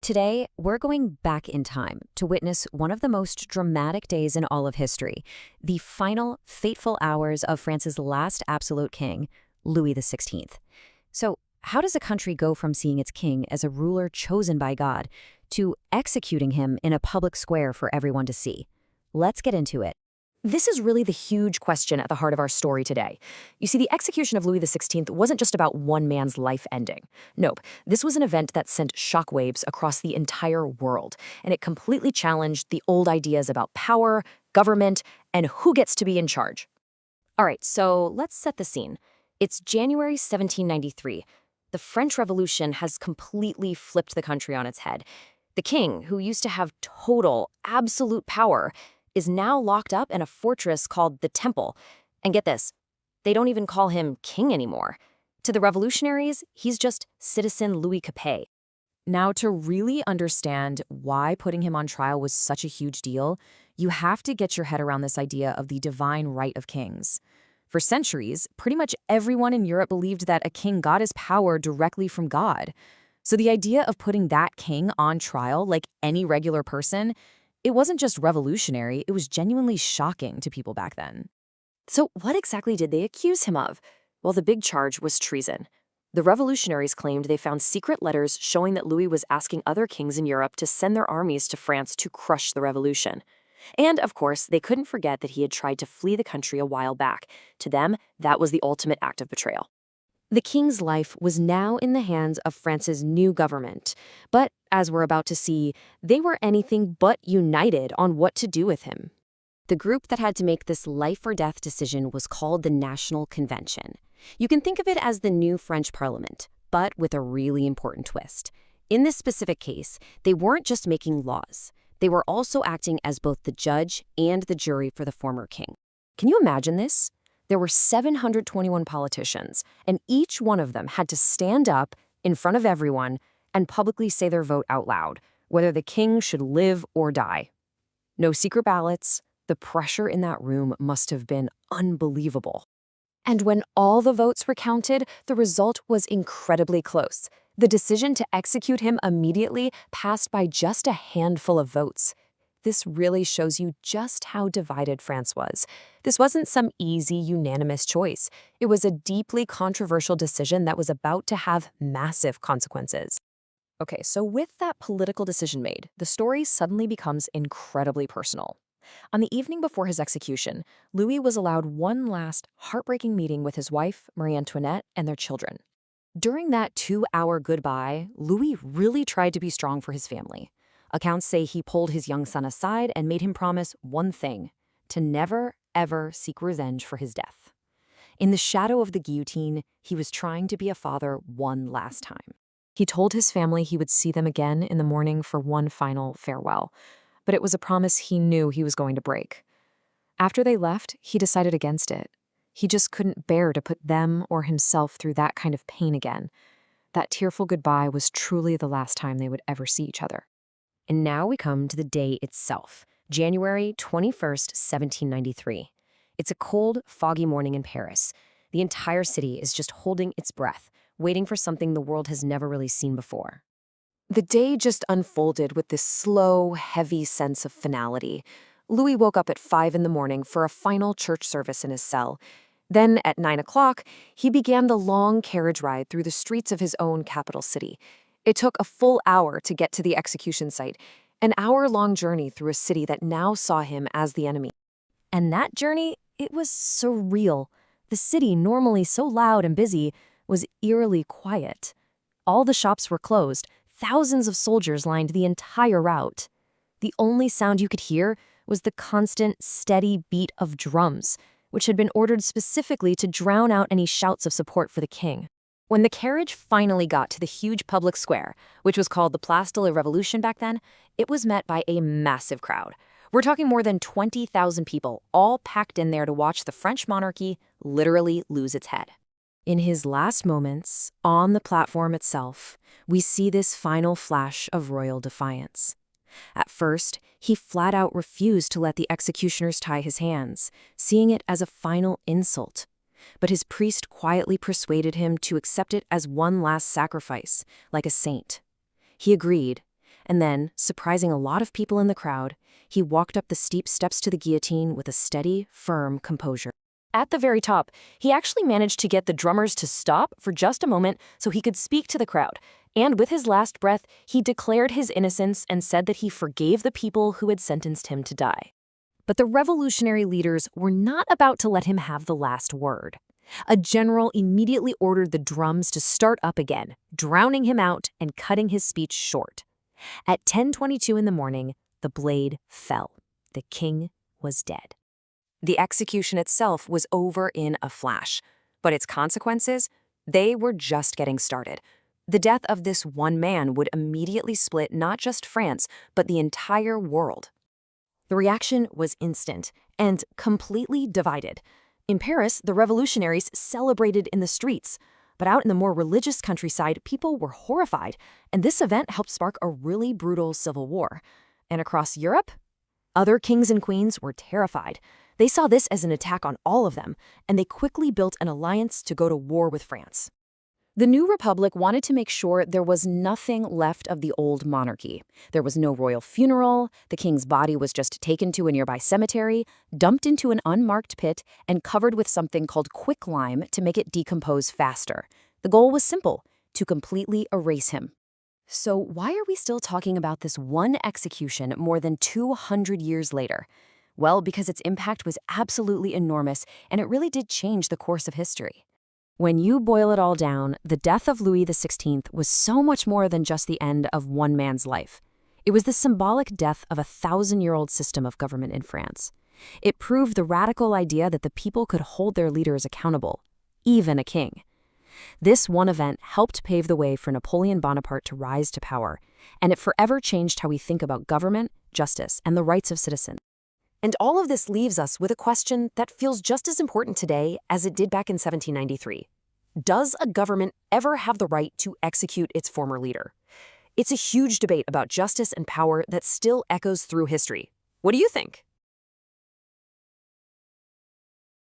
Today, we're going back in time to witness one of the most dramatic days in all of history, the final, fateful hours of France's last absolute king, Louis XVI. So, how does a country go from seeing its king as a ruler chosen by God to executing him in a public square for everyone to see? Let's get into it. This is really the huge question at the heart of our story today. You see, the execution of Louis XVI wasn't just about one man's life ending. Nope, this was an event that sent shockwaves across the entire world, and it completely challenged the old ideas about power, government, and who gets to be in charge. All right, so let's set the scene. It's January 1793. The French Revolution has completely flipped the country on its head. The king, who used to have total, absolute power, is now locked up in a fortress called the Temple. And get this, they don't even call him king anymore. To the revolutionaries, he's just citizen Louis Capet. Now, to really understand why putting him on trial was such a huge deal, you have to get your head around this idea of the divine right of kings. For centuries, pretty much everyone in Europe believed that a king got his power directly from God. So the idea of putting that king on trial like any regular person, it wasn't just revolutionary, it was genuinely shocking to people back then. So what exactly did they accuse him of? Well, the big charge was treason. The revolutionaries claimed they found secret letters showing that Louis was asking other kings in Europe to send their armies to France to crush the revolution. And, of course, they couldn't forget that he had tried to flee the country a while back. To them, that was the ultimate act of betrayal. The king's life was now in the hands of France's new government. But, as we're about to see, they were anything but united on what to do with him. The group that had to make this life-or-death decision was called the National Convention. You can think of it as the new French Parliament, but with a really important twist. In this specific case, they weren't just making laws. They were also acting as both the judge and the jury for the former king. Can you imagine this? There were 721 politicians, and each one of them had to stand up in front of everyone and publicly say their vote out loud, whether the king should live or die. No secret ballots. The pressure in that room must have been unbelievable. And when all the votes were counted, the result was incredibly close. The decision to execute him immediately passed by just a handful of votes. This really shows you just how divided France was. This wasn't some easy, unanimous choice. It was a deeply controversial decision that was about to have massive consequences. Okay, so with that political decision made, the story suddenly becomes incredibly personal. On the evening before his execution, Louis was allowed one last heartbreaking meeting with his wife, Marie Antoinette, and their children. During that 2-hour goodbye, Louis really tried to be strong for his family. Accounts say he pulled his young son aside and made him promise one thing: to never, ever seek revenge for his death. In the shadow of the guillotine, he was trying to be a father one last time. He told his family he would see them again in the morning for one final farewell, but it was a promise he knew he was going to break. After they left, he decided against it. He just couldn't bear to put them or himself through that kind of pain again. That tearful goodbye was truly the last time they would ever see each other. And now we come to the day itself, January 21st, 1793. It's a cold, foggy morning in Paris. The entire city is just holding its breath, waiting for something the world has never really seen before. The day just unfolded with this slow, heavy sense of finality. Louis woke up at 5 in the morning for a final church service in his cell. Then, at 9 o'clock, he began the long carriage ride through the streets of his own capital city. It took a full hour to get to the execution site, an hour-long journey through a city that now saw him as the enemy. And that journey, it was surreal. The city, normally so loud and busy, was eerily quiet. All the shops were closed. Thousands of soldiers lined the entire route. The only sound you could hear was the constant, steady beat of drums, which had been ordered specifically to drown out any shouts of support for the king. When the carriage finally got to the huge public square, which was called the Place de la Révolution back then, it was met by a massive crowd. We're talking more than 20,000 people, all packed in there to watch the French monarchy literally lose its head. In his last moments, on the platform itself, we see this final flash of royal defiance. At first, he flat out refused to let the executioners tie his hands, seeing it as a final insult. But his priest quietly persuaded him to accept it as one last sacrifice, like a saint. He agreed, And then, surprising a lot of people in the crowd, he walked up the steep steps to the guillotine with a steady, firm composure. At the very top, he actually managed to get the drummers to stop for just a moment so he could speak to the crowd. And with his last breath, he declared his innocence and said that he forgave the people who had sentenced him to die. But the revolutionary leaders were not about to let him have the last word. A general immediately ordered the drums to start up again, drowning him out and cutting his speech short. At 10:22 in the morning, the blade fell. The king was dead. The execution itself was over in a flash, but its consequences, they were just getting started. The death of this one man would immediately split not just France, but the entire world. The reaction was instant and completely divided. In Paris, the revolutionaries celebrated in the streets, but out in the more religious countryside, people were horrified, and this event helped spark a really brutal civil war. And across Europe, other kings and queens were terrified. They saw this as an attack on all of them, and they quickly built an alliance to go to war with France. The new republic wanted to make sure there was nothing left of the old monarchy. There was no royal funeral, the king's body was just taken to a nearby cemetery, dumped into an unmarked pit, and covered with something called quicklime to make it decompose faster. The goal was simple: to completely erase him. So why are we still talking about this one execution more than 200 years later? Well, because its impact was absolutely enormous, and it really did change the course of history. When you boil it all down, the death of Louis XVI was so much more than just the end of one man's life. It was the symbolic death of a 1,000-year-old system of government in France. It proved the radical idea that the people could hold their leaders accountable, even a king. This one event helped pave the way for Napoleon Bonaparte to rise to power, and it forever changed how we think about government, justice, and the rights of citizens. And all of this leaves us with a question that feels just as important today as it did back in 1793. Does a government ever have the right to execute its former leader? It's a huge debate about justice and power that still echoes through history. What do you think?